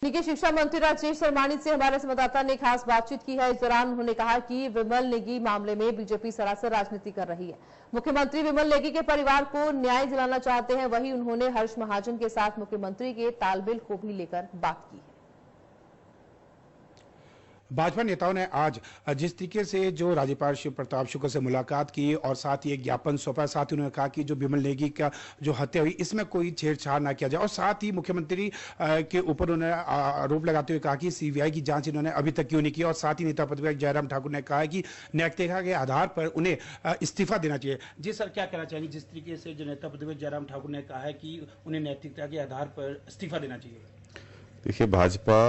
तकनीकी शिक्षा मंत्री राजेश सरमाणी से हमारे संवाददाता ने खास बातचीत की है। इस दौरान उन्होंने कहा कि विमल नेगी मामले में बीजेपी सरासर राजनीति कर रही है। मुख्यमंत्री विमल नेगी के परिवार को न्याय दिलाना चाहते हैं। वहीं उन्होंने हर्ष महाजन के साथ मुख्यमंत्री के तालमेल को भी लेकर बात की है। भाजपा नेताओं ने आज जिस तरीके से जो राज्यपाल शिव प्रताप शुक्ल से मुलाकात की और साथ ही एक ज्ञापन सौंपा, साथ ही उन्होंने कहा कि जो विमल नेगी का जो हत्या हुई इसमें कोई छेड़छाड़ ना किया जाए, और साथ ही मुख्यमंत्री के ऊपर उन्होंने आरोप लगाते हुए कहा कि सीबीआई की जांच इन्होंने अभी तक क्यों नहीं की। और साथ ही नेता प्रतिपक्ष जयराम ठाकुर ने कहा कि नैतिकता के आधार पर उन्हें इस्तीफा देना चाहिए। जी सर, क्या कहना चाहेंगे जिस तरीके से जो नेता प्रतिपक्ष जयराम ठाकुर ने कहा है कि उन्हें नैतिकता के आधार पर इस्तीफा देना चाहिए? देखिए, भाजपा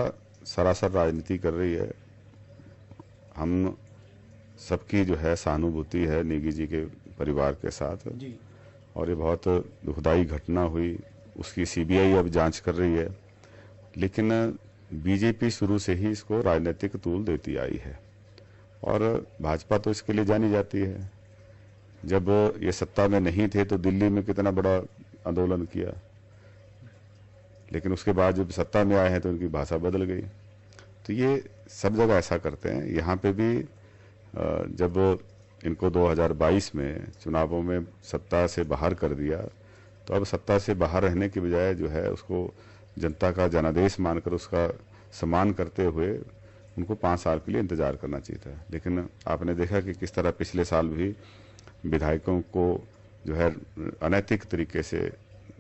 सरासर राजनीति कर रही है। हम सबकी जो है सहानुभूति है नेगी जी के परिवार के साथ जी। और ये बहुत दुखदाई घटना हुई, उसकी सीबीआई अब जांच कर रही है, लेकिन बीजेपी शुरू से ही इसको राजनीतिक तूल देती आई है और भाजपा तो इसके लिए जानी जाती है। जब ये सत्ता में नहीं थे तो दिल्ली में कितना बड़ा आंदोलन किया, लेकिन उसके बाद जब सत्ता में आए हैं तो उनकी भाषा बदल गई। तो ये सब जगह ऐसा करते हैं। यहाँ पे भी जब इनको 2022 में चुनावों में सत्ता से बाहर कर दिया, तो अब सत्ता से बाहर रहने की बजाय जो है उसको जनता का जनादेश मानकर उसका सम्मान करते हुए उनको 5 साल के लिए इंतजार करना चाहिए था। लेकिन आपने देखा कि किस तरह पिछले साल भी विधायकों को जो है अनैतिक तरीके से,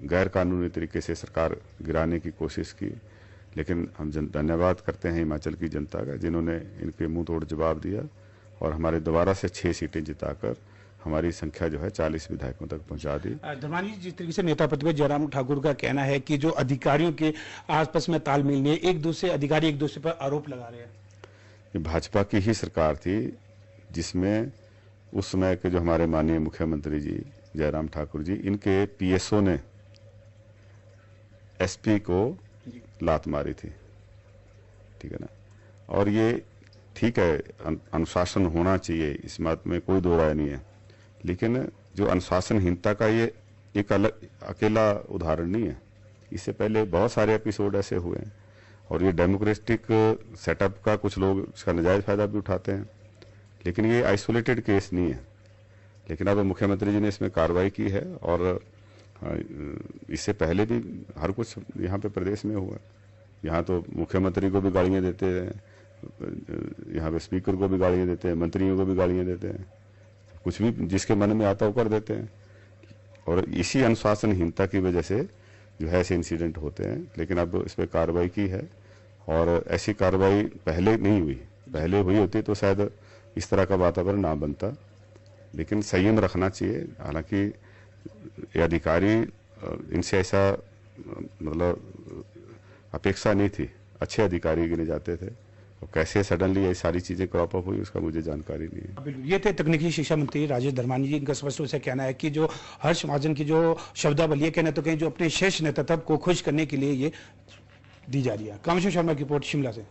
गैर कानूनी तरीके से सरकार गिराने की कोशिश की। लेकिन हम धन्यवाद करते हैं हिमाचल की जनता का, जिन्होंने इनके मुंह तोड़ जवाब दिया और हमारे दोबारा से 6 सीटें जिताकर हमारी संख्या जो है 40 विधायकों तक पहुंचा दी। धर्मानी जी, जिस तरीके से नेता प्रतिपक्ष जयराम ठाकुर का कहना है कि जो अधिकारियों के आपस में तालमेल नहीं है, अधिकारी एक दूसरे पर आरोप लगा रहे हैं। ये भाजपा की ही सरकार थी जिसमें उस समय के जो हमारे माननीय मुख्यमंत्री जी जयराम ठाकुर जी, इनके पीएसओ ने एसपी को लात मारी थी, ठीक है ना। और ये ठीक है, अनुशासन होना चाहिए, इस बात में कोई दो राय नहीं है, लेकिन जो अनुशासनहीनता का ये एक अलग अकेला उदाहरण नहीं है। इससे पहले बहुत सारे एपिसोड ऐसे हुए हैं और ये डेमोक्रेटिक सेटअप का कुछ लोग इसका नाजायज फायदा भी उठाते हैं, लेकिन ये आइसोलेटेड केस नहीं है। लेकिन अब मुख्यमंत्री जी ने इसमें कार्रवाई की है और इससे पहले भी हर कुछ यहाँ पे प्रदेश में हुआ। यहाँ तो मुख्यमंत्री को भी गालियाँ देते हैं, यहाँ पे स्पीकर को भी गालियाँ देते हैं, मंत्रियों को भी गालियाँ देते हैं, कुछ भी जिसके मन में आता है वो कर देते हैं। और इसी अनुशासनहीनता की वजह से जो है ऐसे इंसिडेंट होते हैं। लेकिन अब इस पर कार्रवाई की है और ऐसी कार्रवाई पहले नहीं हुई, पहले हुई होती तो शायद इस तरह का वातावरण ना बनता। लेकिन संयम रखना चाहिए। हालांकि ये अधिकारी, इनसे ऐसा मतलब अपेक्षा नहीं थी, अच्छे अधिकारी गिने जाते थे, और कैसे सडनली ये सारी चीजें क्रॉप अप हुई उसका मुझे जानकारी नहीं है। ये थे तकनीकी शिक्षा मंत्री राजेश धर्मानी जी। इनका स्पष्ट रूप से कहना है कि जो हर्ष महाजन की जो शब्दावली है, कहना तो कहीं जो अपने शेष नेतृत्व को खुश करने के लिए ये दी जा रही है। कामेश्वर शर्मा की रिपोर्ट शिमला से।